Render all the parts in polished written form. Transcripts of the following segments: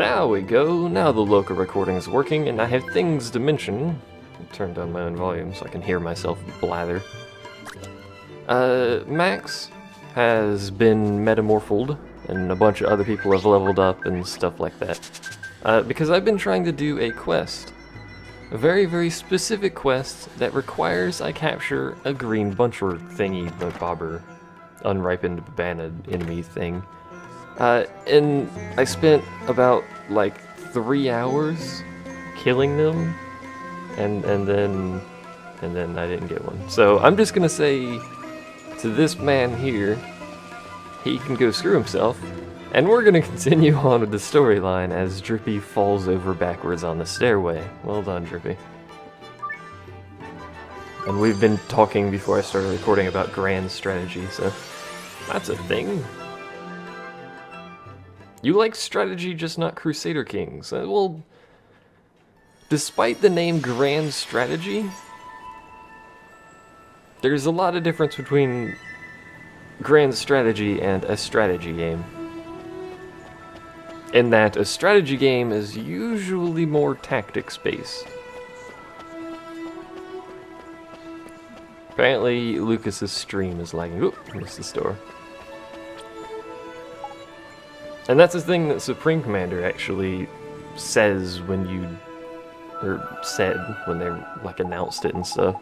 There we go. Now the local recording is working, and I have things to mention. I'll turn down my own volume so I can hear myself blather. Max has been metamorphosed, and a bunch of other people have leveled up and stuff like that. Because I've been trying to do a quest. A very, very specific quest that requires I capture a green buncher thingy, the bobber, unripened banana enemy thing. And I spent about, like, 3 hours killing them, and then I didn't get one. So I'm just gonna say to this man here, he can go screw himself, and we're gonna continue on with the storyline as Drippy falls over backwards on the stairway. Well done, Drippy. And we've been talking before I started recording about grand strategy, so that's a thing. You like strategy, just not Crusader Kings. Well, despite the name Grand Strategy, there's a lot of difference between Grand Strategy and a strategy game. In that a strategy game is usually more tactics-based. Apparently, Lucas's stream is lagging. Oop, missed the store. And that's the thing that Supreme Commander actually says when you, or said when they like announced it and stuff.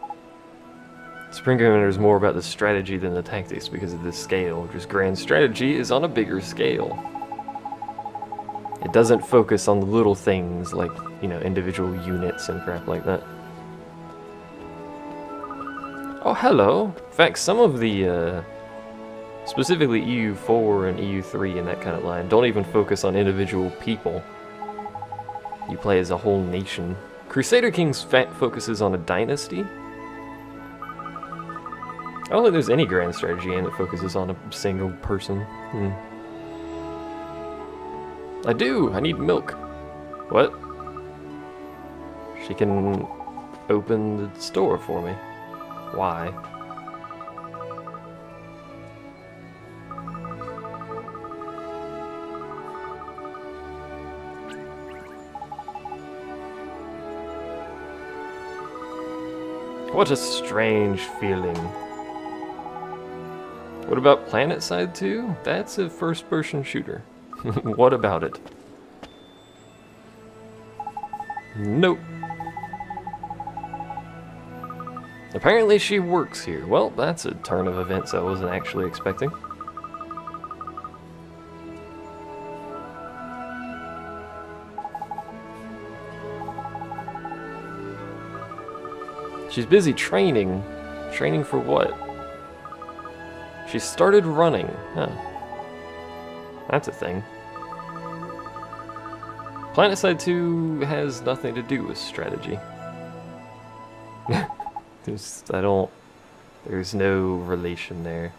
Supreme Commander is more about the strategy than the tactics because of the scale. Just Grand Strategy is on a bigger scale. It doesn't focus on the little things like, you know, individual units and crap like that. Oh, hello. In fact, some of the, specifically EU4 and EU3 and that kind of line, don't even focus on individual people. You play as a whole nation. Crusader Kings focuses on a dynasty. I don't think there's any grand strategy game that focuses on a single person. I do! I need milk. What? She can open the store for me. Why? What a strange feeling. What about PlanetSide 2? That's a first-person shooter. What about it? Nope. Apparently she works here. Well, that's a turn of events I wasn't actually expecting. She's busy training. Training for what? She started running. Huh. That's a thing. PlanetSide 2 has nothing to do with strategy. There's no relation there.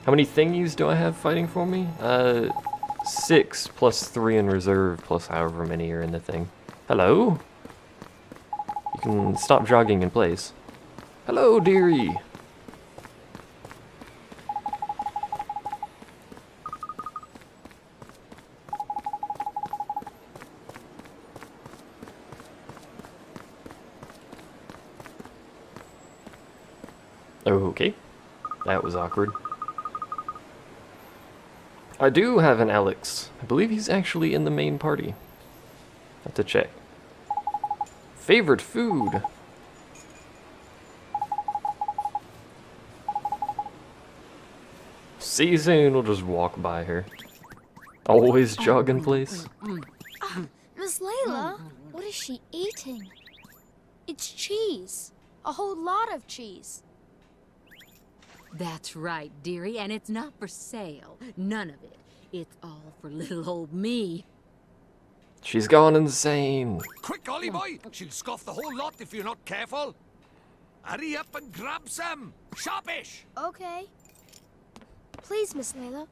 How many thingies do I have fighting for me? 6 plus 3 in reserve plus however many are in the thing. Hello? You can stop jogging in place. Hello, dearie! Okay, that was awkward. I do have an Alex. I believe he's actually in the main party. Have to check. Favorite food? See you soon, we'll just walk by her. Always jog in place. Miss Layla, what is she eating? It's cheese. A whole lot of cheese. That's right, dearie, and it's not for sale. None of it. It's all for little old me. She's gone insane. Quick, Ollie boy! She'll scoff the whole lot if you're not careful. Hurry up and grab some. Sharpish! Okay. Please, Miss Layla,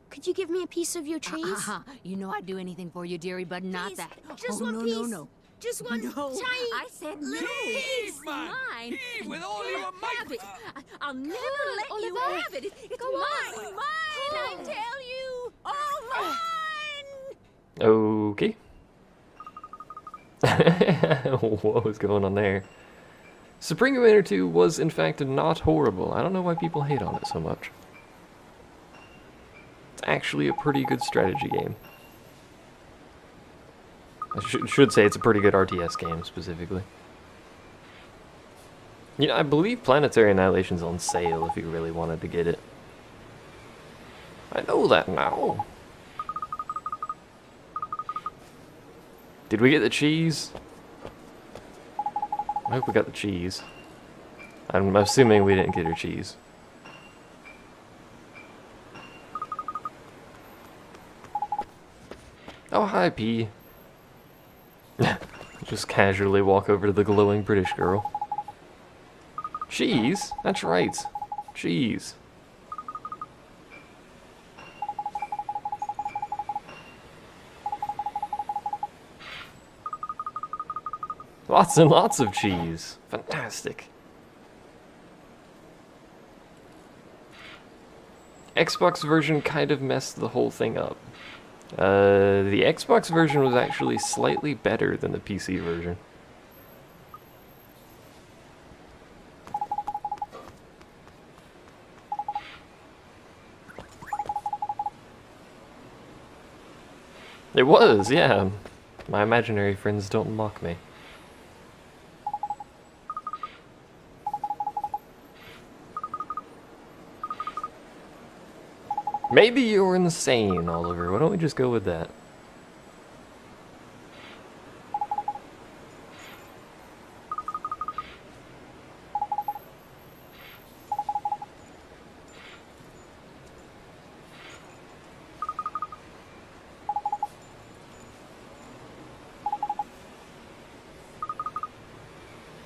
could you give me a piece of your cheese? You know I'd do anything for you, dearie, but not Please, that. just oh, one no, piece. No. Just one No, tiny. I said no. Heave, It's man! mine. Heave with all You your have might! it. I'll never let you Oliver. have it. It's Go mine, on. mine, I tell you. All mine. Okay. What was going on there? Supreme Commander 2 was in fact not horrible. I don't know why people hate on it so much. It's actually a pretty good strategy game. I should say it's a pretty good RTS game, specifically. You know, I believe Planetary Annihilation's on sale if you really wanted to get it. I know that now. Did we get the cheese? I hope we got the cheese. I'm assuming we didn't get her cheese. Oh, hi, P. Just casually walk over to the glowing British girl. Cheese? That's right. Cheese. Lots and lots of cheese. Fantastic. Xbox version kind of messed the whole thing up. The Xbox version was actually slightly better than the PC version. It was, yeah. My imaginary friends don't mock me. Maybe you're insane, Oliver. Why don't we just go with that?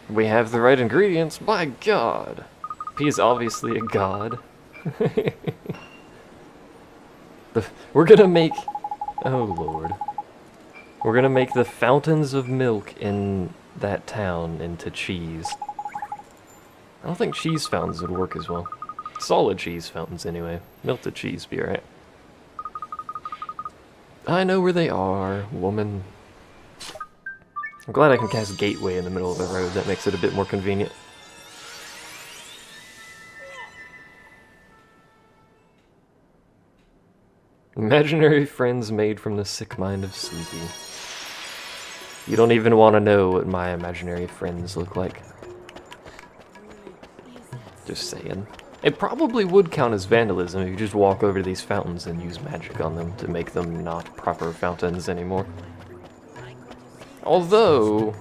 We have the right ingredients. My God. P is obviously a god. We're gonna make... Oh, Lord. We're gonna make the fountains of milk in that town into cheese. I don't think cheese fountains would work as well. Solid cheese fountains, anyway. Melted cheese be alright. I know where they are, woman. I'm glad I can cast Gateway in the middle of the road. That makes it a bit more convenient. Imaginary friends made from the sick mind of Sleepy. You don't even want to know what my imaginary friends look like. Just saying. It probably would count as vandalism if you just walk over to these fountains and use magic on them to make them not proper fountains anymore. Although,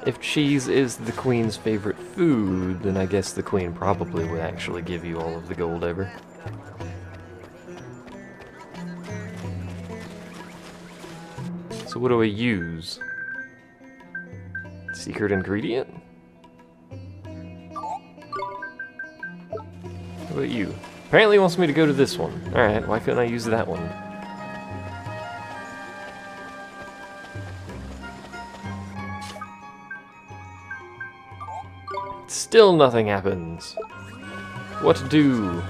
if cheese is the queen's favorite food, then I guess the queen probably would actually give you all of the gold ever. So what do I use? Secret ingredient? What about you? Apparently he wants me to go to this one. Alright, why couldn't I use that one? Still nothing happens. What to do?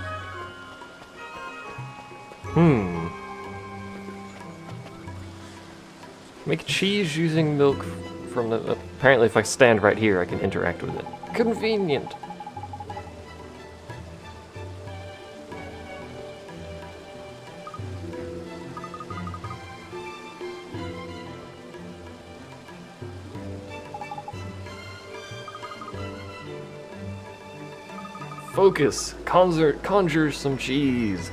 Make cheese using milk from the... Apparently if I stand right here I can interact with it. Convenient! Focus! Conjure some cheese!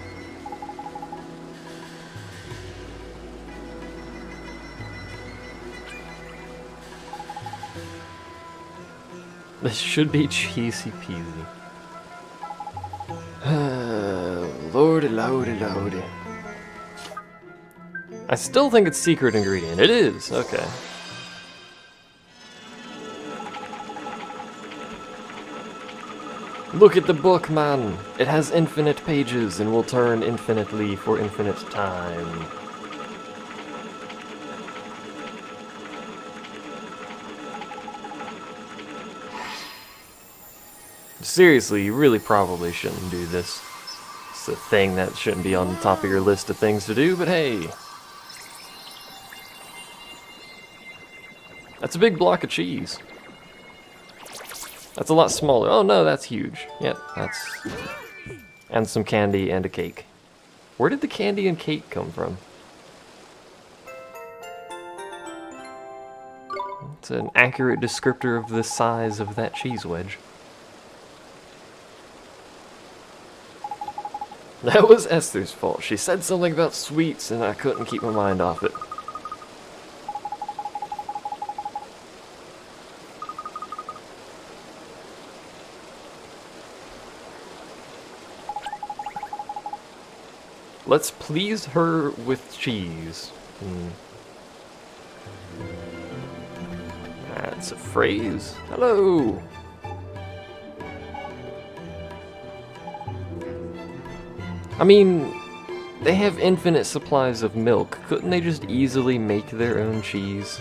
This should be cheesy peasy. Lordy, lordy, lordy. I still think it's secret ingredient. It is! Okay. Look at the book, man! It has infinite pages and will turn infinitely for infinite time. Seriously, you really probably shouldn't do this. It's a thing that shouldn't be on the top of your list of things to do, but hey. That's a big block of cheese. That's a lot smaller. Oh no, that's huge. Yep, that's... And some candy and a cake. Where did the candy and cake come from? It's an accurate descriptor of the size of that cheese wedge. That was Esther's fault. She said something about sweets and I couldn't keep my mind off it. Let's please her with cheese. That's a phrase. Hello! I mean, they have infinite supplies of milk. Couldn't they just easily make their own cheese?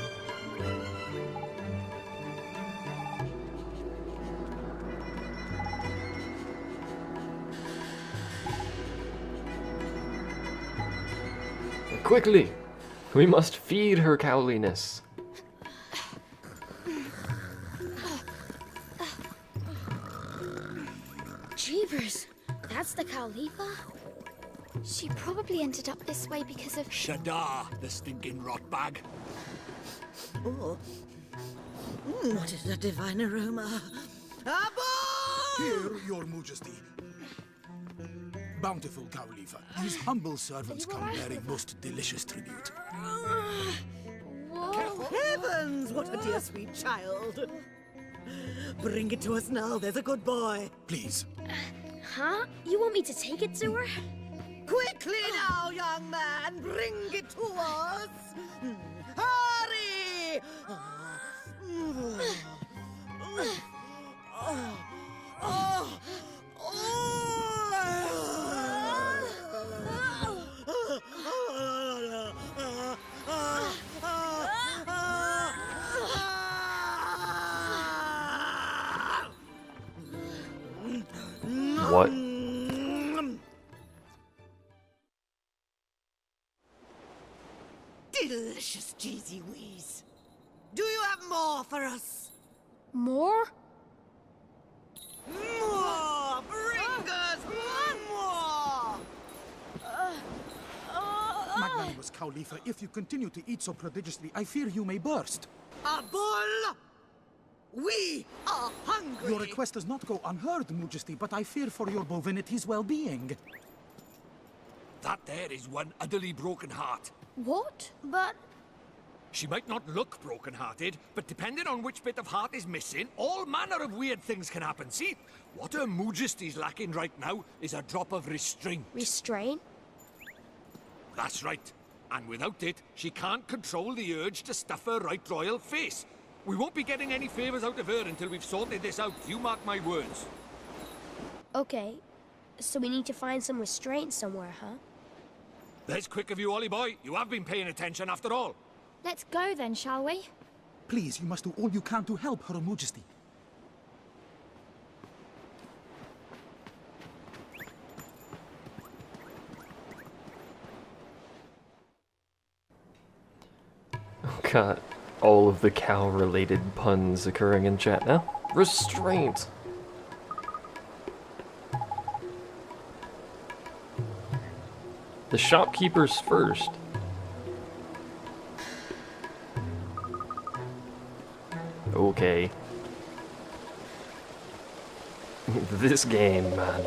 Quickly! We must feed her cowliness. Jeepers, that's the Khalifa? She probably ended up this way because of... Shadar, the stinking rotbag. Oh. What is that divine aroma? Here, your majesty. Bountiful Khalifa, these humble servants come bearing most delicious tribute. Heavens, what a dear sweet child. Bring it to us now, there's a good boy. Please. Huh? You want me to take it to her? Quickly now, young man, bring it to us. Hurry! What? Delicious cheesy wheeze. Do you have more for us? More? More! Bring us more! Magnanimous Khalifa, if you continue to eat so prodigiously, I fear you may burst. A bull! We are hungry! Your request does not go unheard, majesty, but I fear for your bovinity's well-being. That there is one utterly broken heart. What? But... She might not look broken-hearted, but depending on which bit of heart is missing, all manner of weird things can happen. See, what Her Majesty's lacking right now is a drop of restraint. Restraint? That's right. And without it, she can't control the urge to stuff her right royal face. We won't be getting any favors out of her until we've sorted this out. You mark my words. Okay, so we need to find some restraint somewhere, huh? That's quick of you, Ollie boy. You have been paying attention after all. Let's go then, shall we? Please, you must do all you can to help Her Majesty. Got all of the cow-related puns occurring in chat now. Restraint! The shopkeepers first. Okay. This game, man.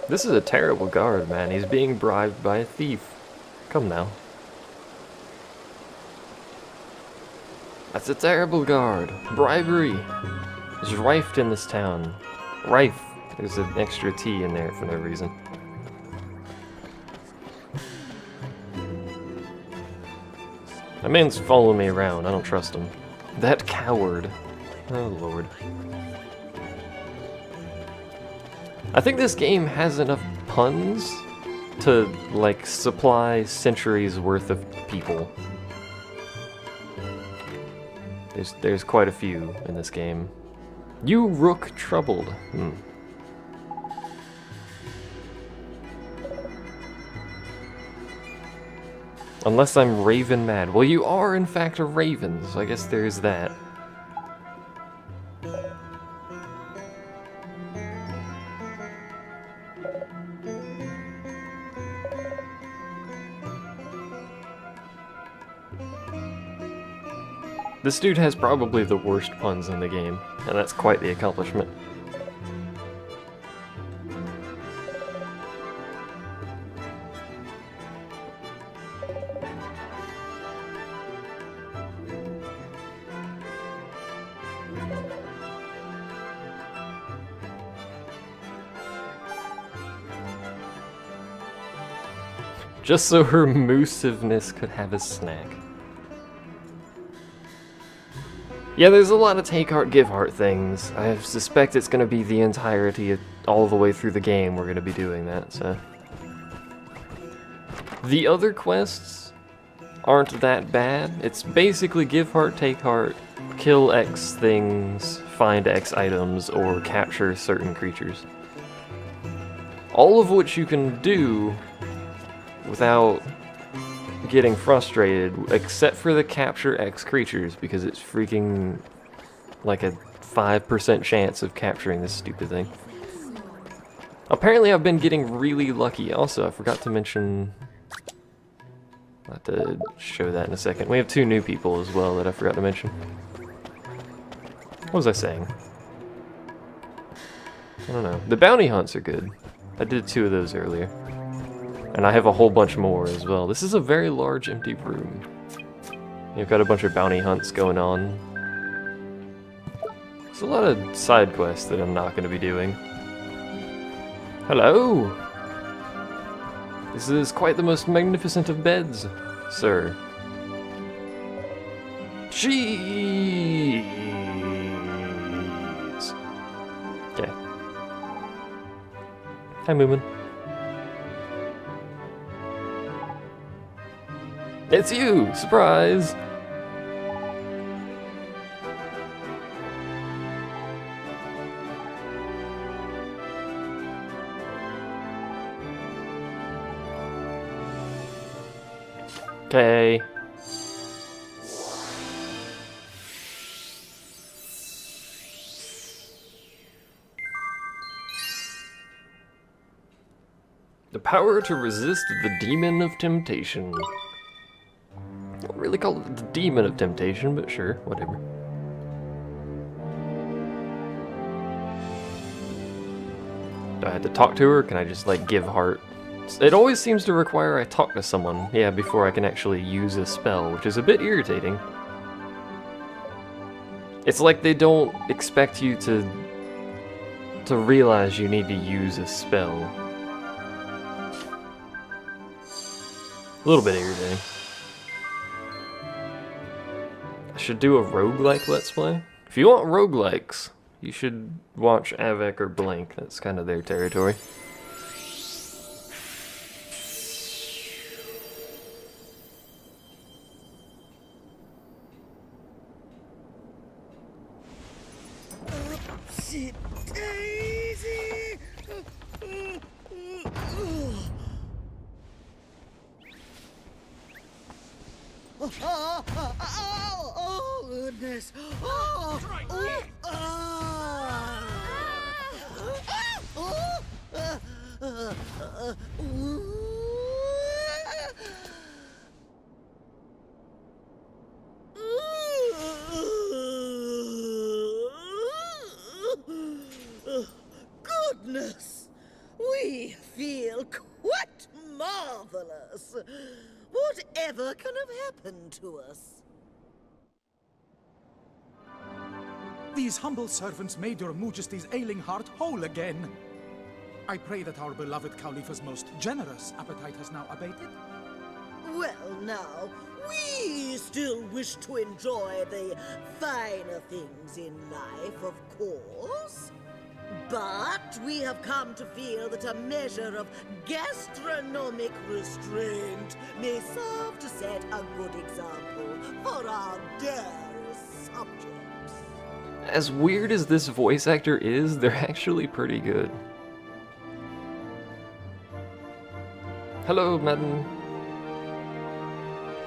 This is a terrible guard, man. He's being bribed by a thief. Come now. That's a terrible guard. Bribery is rife in this town. Rife. There's an extra T in there for no reason. That man's following me around. I don't trust him. That coward. Oh, Lord. I think this game has enough puns to, like, supply centuries worth of people. There's quite a few in this game. You rook troubled. Unless I'm raven mad. Well, you are in fact a raven, so I guess there's that. This dude has probably the worst puns in the game, and that's quite the accomplishment. Just so her moosiveness could have a snack. Yeah, there's a lot of take heart, give heart things. I suspect it's gonna be the entirety of all the way through the game we're gonna be doing that, so. The other quests aren't that bad. It's basically give heart, take heart, kill X things, find X items, or capture certain creatures. All of which you can do without getting frustrated, except for the capture X creatures, because it's freaking like a 5% chance of capturing this stupid thing. Apparently I've been getting really lucky. Also, I forgot to mention, I'll have to show that in a second. We have 2 new people as well that I forgot to mention. What was I saying? I don't know. The bounty hunts are good. I did 2 of those earlier. And I have a whole bunch more as well. This is a very large empty room. You've got a bunch of bounty hunts going on. There's a lot of side quests that I'm not going to be doing. Hello! This is quite the most magnificent of beds, sir. Cheese! Okay. Hi, Moomin. It's you! Surprise! Okay. The power to resist the demon of temptation. I don't really call it the demon of temptation, but sure, whatever. Do I have to talk to her? Can I just, like, give heart? It always seems to require I talk to someone, yeah, before I can actually use a spell, which is a bit irritating. It's like they don't expect you to realize you need to use a spell. A little bit irritating. I should do a roguelike let's play. If you want roguelikes, you should watch Avec or Blank. That's kind of their territory. Oopsie daisy! Oh, goodness! Oh, goodness! We feel quite marvelous. Whatever can have happened to us? These humble servants made your Majesty's ailing heart whole again. I pray that our beloved Khalifa's most generous appetite has now abated. Well, now, we still wish to enjoy the finer things in life, of course. But we have come to feel that a measure of gastronomic restraint may serve to set a good example for our dearest subjects. As weird as this voice actor is, they're actually pretty good. Hello, madam.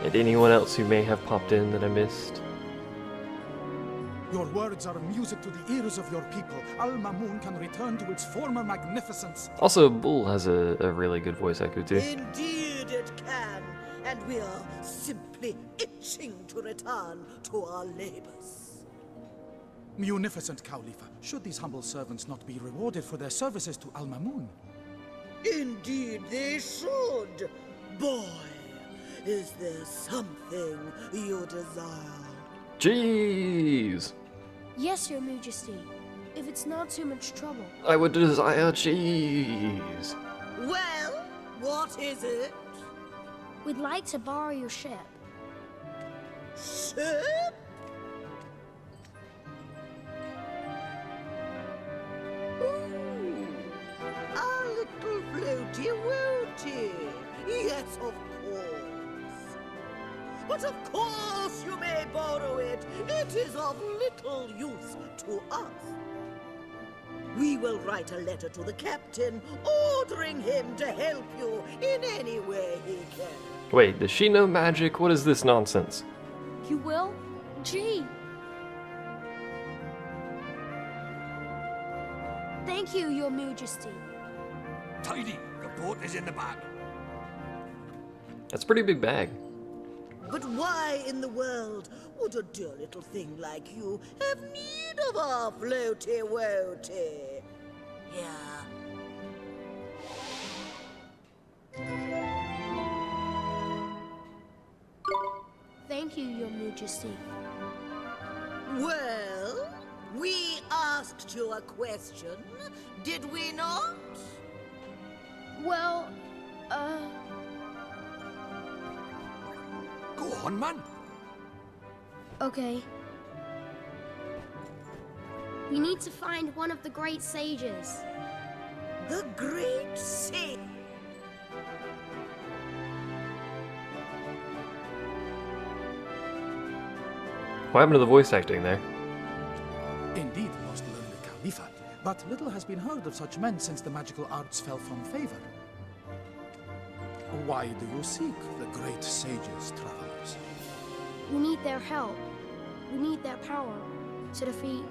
And anyone else who may have popped in that I missed. Your words are music to the ears of your people. Al-Mamun can return to its former magnificence. Also, Bull has a really good voice actor too. Indeed it can, and we are simply itching to return to our labors. Munificent Khalifa, should these humble servants not be rewarded for their services to Al-Mamun? Indeed they should. Boy, is there something you desire? Cheese! Yes, Your Majesty. If it's not too much trouble. I would desire cheese. Well, what is it? We'd like to borrow your ship. Ship? Ooh, a little floaty woaty. Yes, of course. But of course you may borrow it. It is of little use to us. We will write a letter to the captain, ordering him to help you in any way he can. Wait, does she know magic? What is this nonsense? You will? Gee. Thank you, Your Majesty. Tidy, the boat is in the back. That's a pretty big bag. But why in the world would a dear little thing like you have need of our floaty-woaty? Yeah. Thank you, Your Majesty. Well, we asked you a question, did we not? Well, Go on, man. okay. We need to find one of the great sages. The great sage. What happened to the voice acting there? Indeed, most learned Khalifa. But little has been heard of such men since the magical arts fell from favor. Why do you seek the great sages, travelers? We need their help. We need their power to defeat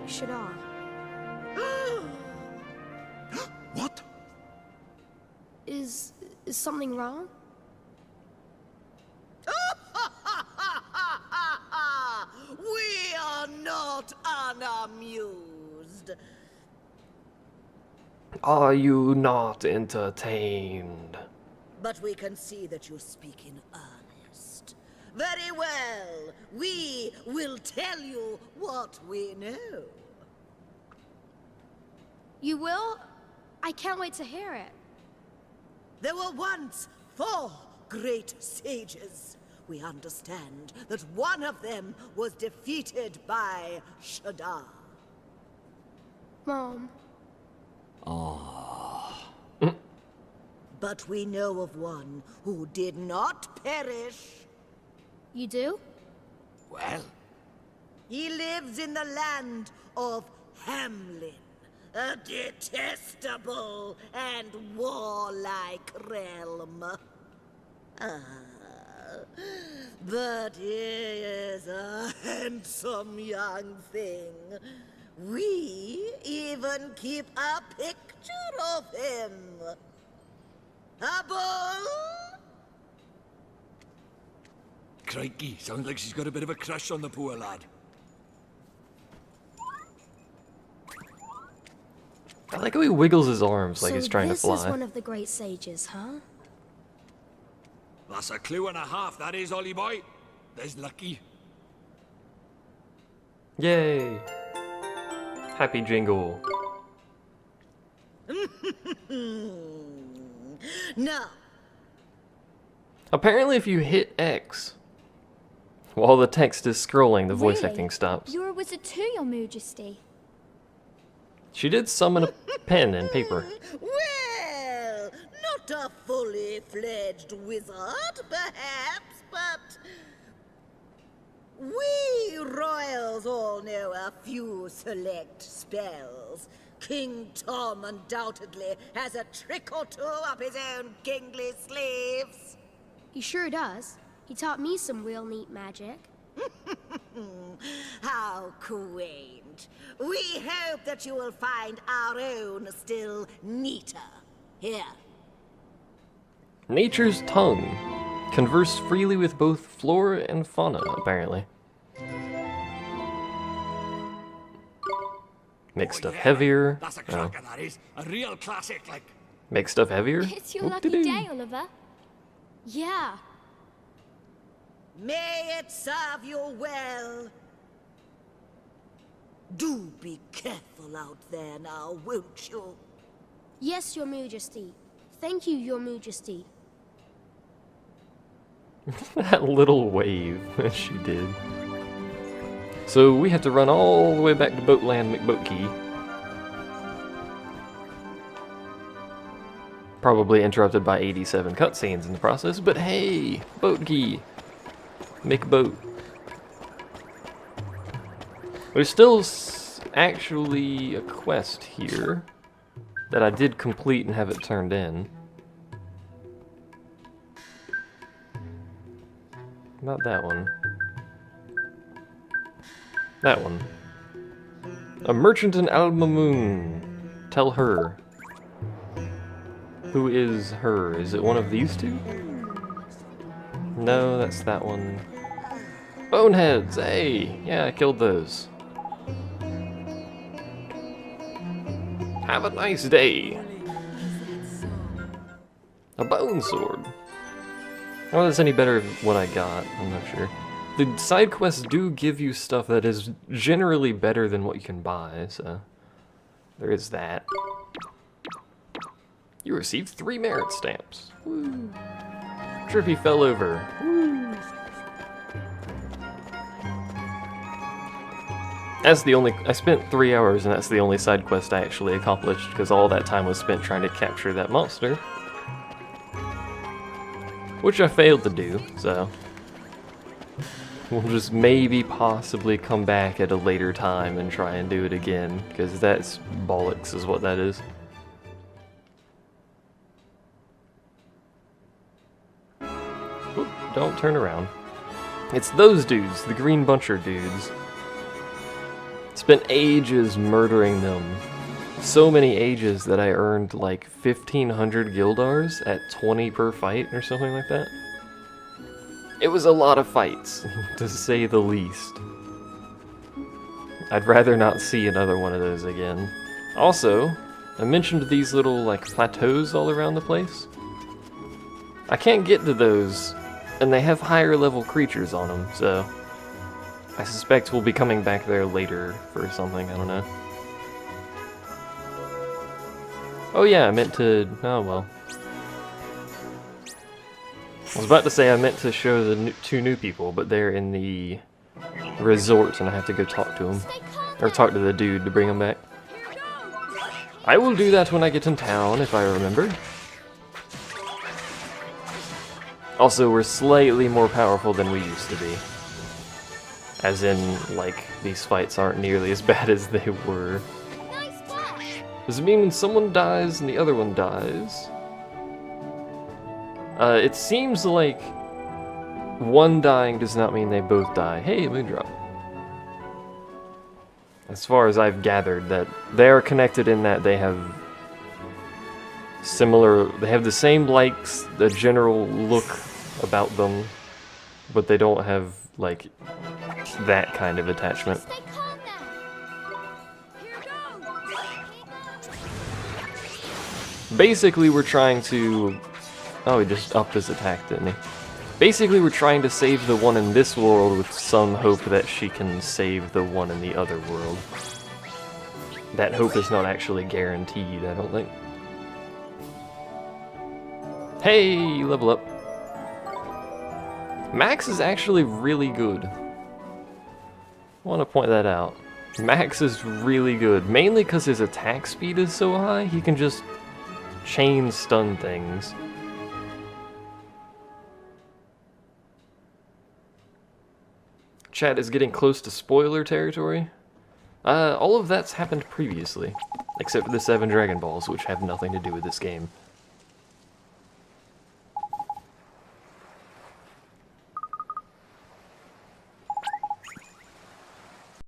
Shadar. What? Is something wrong? We are not unamused. Are you not entertained? But we can see that you speak in earnest. Very well. We will tell you what we know. You will? I can't wait to hear it. There were once 4 great sages. We understand that one of them was defeated by Shadar. Mom, But we know of one who did not perish. you do? Well, He lives in the land of Hamlin, a detestable and warlike realm. But he is a handsome young thing. We even keep a picture of him. A bull? crikey, sounds like she's got a bit of a crush on the poor lad. I like how he wiggles his arms like So he's trying to this is fly. one of the great sages, huh? That's a clue and a half, that is, Ollie boy. There's lucky. Yay! Happy jingle. No. Apparently if you hit X while the text is scrolling, the voice Really? acting stops. You're a wizard too, Your Majesty. She did summon a pen and paper. Well, not a fully fledged wizard, perhaps, but we royals all know a few select spells. King Tom undoubtedly has a trick or two up his own kingly sleeves. He sure does. He taught me some real neat magic. How quaint. We hope that you will find our own still neater. Here. Nature's tongue. Converse freely with both flora and fauna, apparently. Make stuff heavier. That's a cracker, that is. A real classic, like. Make stuff heavier. It's your lucky day, Oliver. Yeah. May it serve you well. Do be careful out there now, won't you? Yes, Your Majesty. Thank you, Your Majesty. That little wave that she did. So we have to run all the way back to Boatland McBoatkey. Probably interrupted by 87 cutscenes in the process, but hey, Boatkey. Make a boat. There's still actually a quest here that I did complete and have it turned in. Not that one. That one. A merchant in Al-Mamoon. Tell her. Who is her? Is it one of these two? No, that's that one. Boneheads! Hey! Yeah, I killed those. Have a nice day! A bone sword. I don't know if that's any better than what I got, I'm not sure. The side quests do give you stuff that is generally better than what you can buy, so there is that. You received 3 merit stamps. Woo. Trippy fell over. Woo. That's the only. I spent 3 hours, and that's the only side quest I actually accomplished, because all that time was spent trying to capture that monster. Which I failed to do, so we'll just maybe possibly come back at a later time and try and do it again, because that's bollocks is what that is. Oop, don't turn around. It's those dudes, the green buncher dudes. Spent ages murdering them. So many ages that I earned like 1,500 Gildars at 20 per fight or something like that. It was a lot of fights, to say the least. I'd rather not see another one of those again. Also, I mentioned these little like plateaus all around the place. I can't get to those, and they have higher level creatures on them, so I suspect we'll be coming back there later for something, I don't know. Oh yeah, I meant to... oh well. I was about to say I meant to show the 2 new people, but they're in the resort and I have to go talk to them. Or talk to the dude to bring them back. I will do that when I get in town, if I remember. Also, we're slightly more powerful than we used to be. As in, like, these fights aren't nearly as bad as they were. Does it mean when someone dies and the other one dies? It seems like one dying does not mean they both die. Hey, Moondrop. As far as I've gathered, that they are connected in that they have they have the same likes, the general look about them, but they don't have, like, that kind of attachment. Basically, we're trying to... oh, he just upped his attack, didn't he? Basically, we're trying to save the one in this world with some hope that she can save the one in the other world. That hope is not actually guaranteed, I don't think. Hey, level up. Max is actually really good. I want to point that out. Max is really good, mainly because his attack speed is so high, he can just chain stun things. Chat is getting close to spoiler territory. All of that's happened previously, except for the 7 Dragon Balls, which have nothing to do with this game.